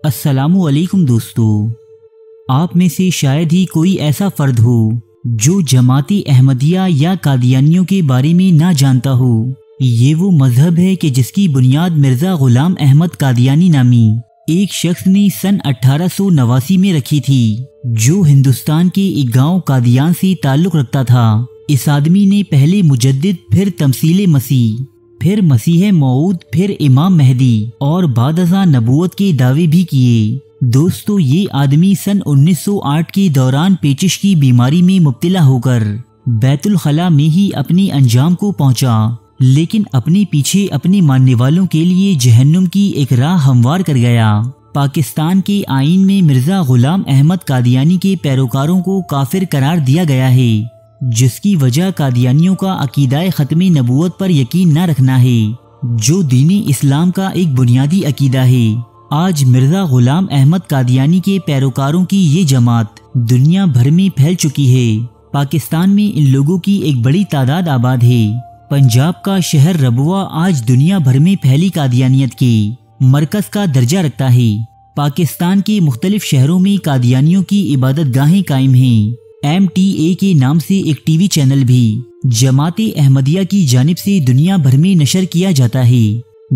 السلام علیکم دوستو، آپ میں سے شاید ہی کوئی ایسا فرد ہو جو جماعت احمدیہ یا قادیانیوں کے بارے میں نہ جانتا ہو۔ یہ وہ مذہب ہے کہ جس کی بنیاد مرزا غلام احمد قادیانی نامی ایک شخص نے سن 1889 میں رکھی تھی، جو ہندوستان کے ایک گاؤں قادیان سے تعلق رکھتا تھا۔ اس آدمی نے پہلے مجدد، پھر تمثیل مسیح، پھر مسیح موعود، پھر امام مہدی اور بعد ازاں نبوت کے دعوے بھی کیے۔ دوستو، یہ آدمی سن 1908 کے دوران پیچش کی بیماری میں مبتلا ہو کر بیت الخلا میں ہی اپنے انجام کو پہنچا، لیکن اپنے پیچھے اپنے ماننے والوں کے لیے جہنم کی ایک راہ ہموار کر گیا۔ پاکستان کے آئین میں مرزا غلام احمد قادیانی کے پیروکاروں کو کافر قرار دیا گیا ہے، جس کی وجہ قادیانیوں کا عقیدہ ختم نبوت پر یقین نہ رکھنا ہے، جو دین اسلام کا ایک بنیادی عقیدہ ہے۔ آج مرزا غلام احمد قادیانی کے پیروکاروں کی یہ جماعت دنیا بھر میں پھیل چکی ہے۔ پاکستان میں ان لوگوں کی ایک بڑی تعداد آباد ہے۔ پنجاب کا شہر ربوہ آج دنیا بھر میں پھیلی قادیانیت کے مرکز کا درجہ رکھتا ہے۔ پاکستان کے مختلف شہروں میں قادیانیوں کی عبادت گاہیں قائم ہیں۔ MTA کے نام سے ایک ٹی وی چینل بھی جماعت احمدیہ کی جانب سے دنیا بھر میں نشر کیا جاتا ہے۔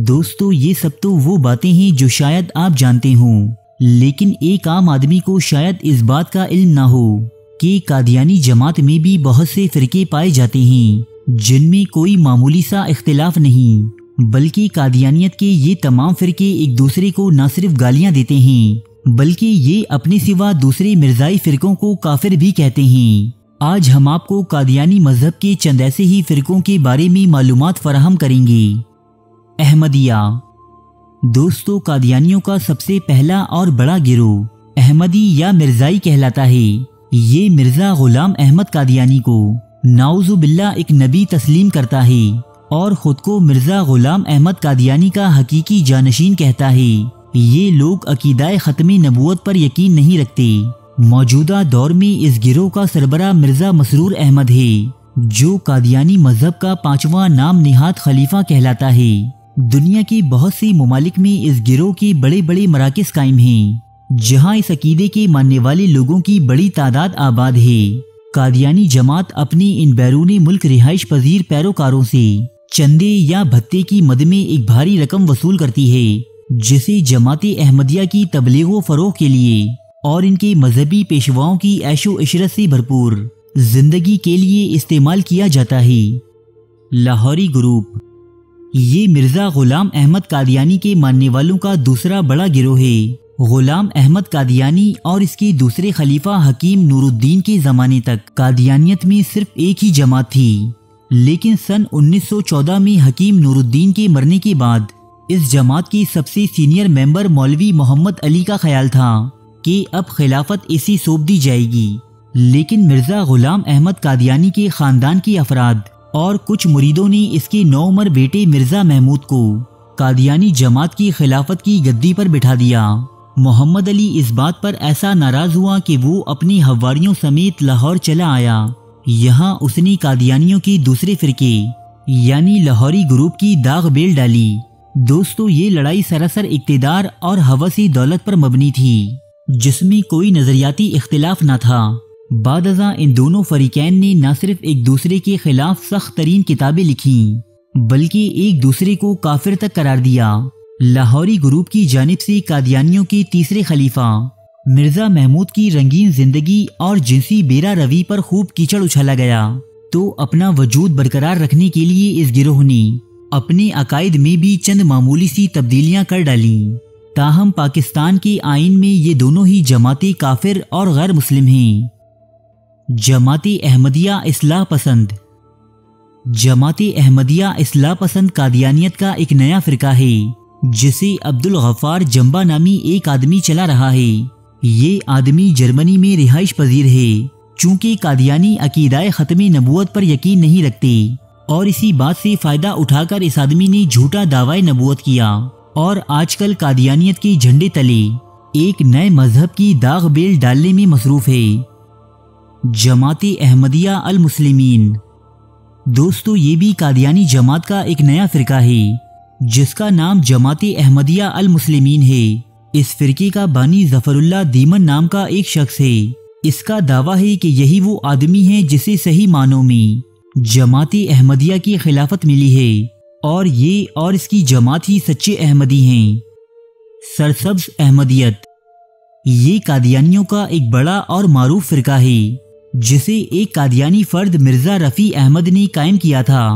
دوستو، یہ سب تو وہ باتیں ہیں جو شاید آپ جانتے ہوں، لیکن ایک عام آدمی کو شاید اس بات کا علم نہ ہو کہ قادیانی جماعت میں بھی بہت سے فرقے پائے جاتے ہیں، جن میں کوئی معمولی سا اختلاف نہیں، بلکہ قادیانیت کے یہ تمام فرقے ایک دوسرے کو نہ صرف گالیاں دیتے ہیں، بلکہ یہ اپنے سوا دوسرے مرزائی فرقوں کو کافر بھی کہتے ہیں۔ آج ہم آپ کو قادیانی مذہب کے چند ایسے ہی فرقوں کے بارے میں معلومات فراہم کریں گے۔ احمدیہ۔ دوستو، قادیانیوں کا سب سے پہلا اور بڑا گروہ احمدی یا مرزائی کہلاتا ہے۔ یہ مرزا غلام احمد قادیانی کو نعوذ باللہ ایک نبی تسلیم کرتا ہے اور خود کو مرزا غلام احمد قادیانی کا حقیقی جانشین کہتا ہے۔ یہ لوگ عقیدہ ختم نبوت پر یقین نہیں رکھتے۔ موجودہ دور میں اس گروہ کا سربراہ مرزا مسرور احمد ہے، جو قادیانی مذہب کا 5واں نام نہاد خلیفہ کہلاتا ہے۔ دنیا کے بہت سے ممالک میں اس گروہ کے بڑے بڑے مراکز قائم ہیں، جہاں اس عقیدے کے ماننے والے لوگوں کی بڑی تعداد آباد ہے۔ قادیانی جماعت اپنی ان بیرون ملک رہائش پذیر پیروکاروں سے چندے یا بھتے کی مد میں ایک بھاری رقم وصول کرتی ہے، جسے جماعت احمدیہ کی تبلیغ و فروغ کے لیے اور ان کے مذہبی پیشواؤں کی عیش و عشرت سے بھرپور زندگی کے لیے استعمال کیا جاتا ہے۔ لاہوری گروپ۔ یہ مرزا غلام احمد قادیانی کے ماننے والوں کا دوسرا بڑا گروہ ہے۔ غلام احمد قادیانی اور اس کے دوسرے خلیفہ حکیم نور الدین کے زمانے تک قادیانیت میں صرف ایک ہی جماعت تھی، لیکن سن 1914 میں حکیم نور الدین کے مرنے کے بعد اس جماعت کے سب سے سینئر ممبر مولوی محمد علی کا خیال تھا کہ اب خلافت اسے سونپ دی جائے گی، لیکن مرزا غلام احمد قادیانی کے خاندان کے افراد اور کچھ مریدوں نے اس کے نوعمر بیٹے مرزا محمود کو قادیانی جماعت کی خلافت کی گدی پر بٹھا دیا۔ محمد علی اس بات پر ایسا ناراض ہوا کہ وہ اپنی حواریوں سمیت لاہور چلا آیا۔ یہاں اس نے قادیانیوں کے دوسرے فرقے یعنی لاہوری گروپ کی داغ بیل ڈالی۔ دوستو، یہ لڑائی سراسر اقتدار اور ہوس دولت پر مبنی تھی، جس میں کوئی نظریاتی اختلاف نہ تھا۔ بعد ازاں ان دونوں فریقین نے نہ صرف ایک دوسرے کے خلاف سخت ترین کتابیں لکھیں، بلکہ ایک دوسرے کو کافر تک قرار دیا۔ لاہوری گروپ کی جانب سے قادیانیوں کے تیسرے خلیفہ مرزا محمود کی رنگین زندگی اور جنسی بیرا روی پر خوب کیچڑ اچھالا گیا، تو اپنا وجود برقرار رکھنے کے لیے اس گروہ نے اپنے عقائد میں بھی چند معمولی سی تبدیلیاں کر ڈالیں۔ تاہم پاکستان کے آئین میں یہ دونوں ہی جماعتیں کافر اور غیر مسلم ہیں۔ جماعت احمدیہ اصلاح پسند۔ جماعت احمدیہ اصلاح پسند قادیانیت کا ایک نیا فرقہ ہے، جسے عبدالغفار جمبا نامی ایک آدمی چلا رہا ہے۔ یہ آدمی جرمنی میں رہائش پذیر ہے۔ چونکہ قادیانی عقیدہ ختم نبوت پر یقین نہیں رکھتے، اور اسی بات سے فائدہ اٹھا کر اس آدمی نے جھوٹا دعوی نبوت کیا، اور آج کل قادیانیت کے جھنڈے تلے ایک نئے مذہب کی داغ بیل ڈالنے میں مصروف ہے۔ جماعت احمدیہ المسلمین۔ دوستو، یہ بھی قادیانی جماعت کا ایک نیا فرقہ ہے، جس کا نام جماعت احمدیہ المسلمین ہے۔ اس فرقے کا بانی ظفر اللہ دیمن نام کا ایک شخص ہے۔ اس کا دعویٰ ہے کہ یہی وہ آدمی ہے جسے صحیح معنوں میں جماعت احمدیہ کی خلافت ملی ہے، اور یہ اور اس کی جماعت ہی سچے احمدی ہیں۔ سرسبز احمدیت یہ قادیانیوں کا ایک بڑا اور معروف فرقہ ہے، جسے ایک قادیانی فرد مرزا رفیع احمد نے قائم کیا تھا۔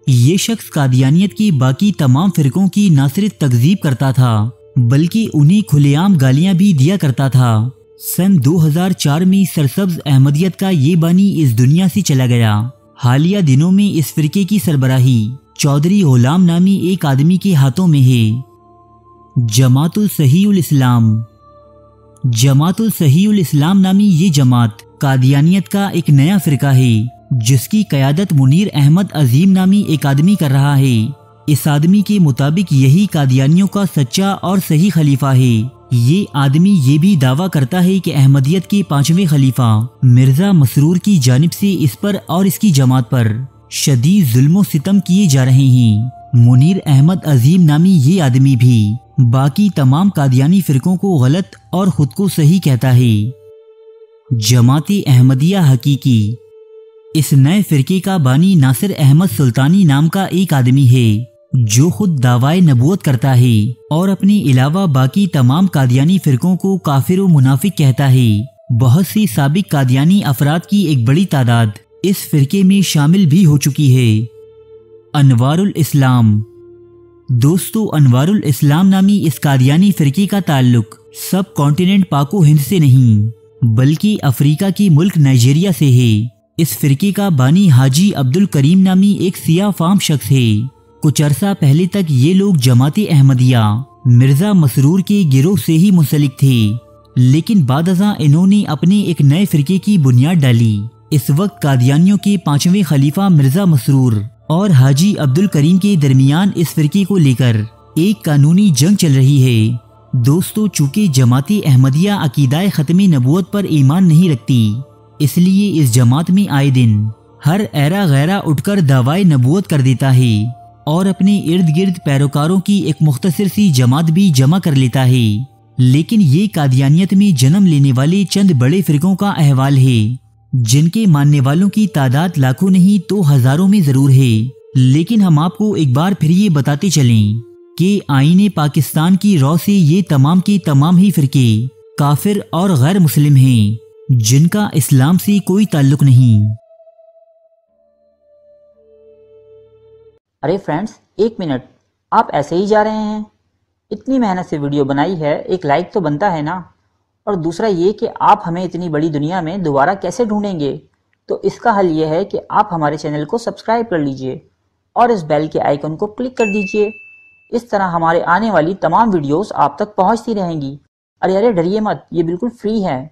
یہ شخص قادیانیت کی باقی تمام فرقوں کی نہ صرف تکذیب کرتا تھا بلکہ انہیں کھلے عام گالیاں بھی دیا کرتا تھا۔ سن 2004 میں سرسبز احمدیت کا یہ بانی اس دنیا سے چلا گیا۔ حالیہ دنوں میں اس فرقے کی سربراہی چودھری غلام نامی ایک آدمی کے ہاتھوں میں ہے۔ جماعت الصحیح الاسلام جماعت الصحیح الاسلام نامی یہ جماعت قادیانیت کا ایک نیا فرقہ ہے جس کی قیادت منیر احمد عظیم نامی ایک آدمی کر رہا ہے۔ اس آدمی کے مطابق یہی قادیانیوں کا سچا اور صحیح خلیفہ ہے۔ یہ آدمی یہ بھی دعویٰ کرتا ہے کہ احمدیت کے 5ویں خلیفہ مرزا مسرور کی جانب سے اس پر اور اس کی جماعت پر شدید ظلم و ستم کیے جا رہے ہیں۔ منیر احمد عظیم نامی یہ آدمی بھی باقی تمام قادیانی فرقوں کو غلط اور خود کو صحیح کہتا ہے۔ جماعت احمدیہ حقیقی اس نئے فرقے کا بانی ناصر احمد سلطانی نام کا ایک آدمی ہے جو خود دعوی نبوت کرتا ہے اور اپنے علاوہ باقی تمام قادیانی فرقوں کو کافر و منافق کہتا ہے۔ بہت سی سابق قادیانی افراد کی ایک بڑی تعداد اس فرقے میں شامل بھی ہو چکی ہے۔ انوار الاسلام دوستو، انوار الاسلام نامی اس قادیانی فرقے کا تعلق سب کانٹیننٹ پاک و ہند سے نہیں بلکہ افریقہ کی ملک نائجیریا سے ہے۔ اس فرقے کا بانی حاجی عبد الکریم نامی ایک سیاہ فام شخص ہے۔ کچھ عرصہ پہلے تک یہ لوگ جماعت احمدیہ مرزا مسرور کے گروہ سے ہی منسلک تھے، لیکن بعد ازاں انہوں نے اپنے ایک نئے فرقے کی بنیاد ڈالی۔ اس وقت قادیانیوں کے 5ویں خلیفہ مرزا مسرور اور حاجی عبد الکریم کے درمیان اس فرقے کو لے کر ایک قانونی جنگ چل رہی ہے۔ دوستو، چونکہ جماعت احمدیہ عقیدہ ختم نبوت پر ایمان نہیں رکھتی، اس لیے اس جماعت میں آئے دن ہر ایرا غیرہ اٹھ کر دعوی نبوت کر دیتا ہے اور اپنے ارد گرد پیروکاروں کی ایک مختصر سی جماعت بھی جمع کر لیتا ہے۔ لیکن یہ قادیانیت میں جنم لینے والے چند بڑے فرقوں کا احوال ہے جن کے ماننے والوں کی تعداد لاکھوں نہیں تو ہزاروں میں ضرور ہے۔ لیکن ہم آپ کو ایک بار پھر یہ بتاتے چلیں کہ آئین پاکستان کی رو سے یہ تمام کے تمام ہی فرقے کافر اور غیر مسلم ہیں جن کا اسلام سے کوئی تعلق نہیں۔ ارے فرینڈز، ایک منٹ، آپ ایسے ہی جا رہے ہیں؟ اتنی محنت سے ویڈیو بنائی ہے، ایک لائک تو بنتا ہے نا؟ اور دوسرا یہ کہ آپ ہمیں اتنی بڑی دنیا میں دوبارہ کیسے ڈھونڈیں گے؟ تو اس کا حل یہ ہے کہ آپ ہمارے چینل کو سبسکرائب کر لیجئے اور اس بیل کے آئیکن کو کلک کر دیجئے۔ اس طرح ہمارے آنے والی تمام ویڈیوز آپ تک پہنچتی رہیں گی۔ ارے ڈریے مت، یہ بالکل فری ہے۔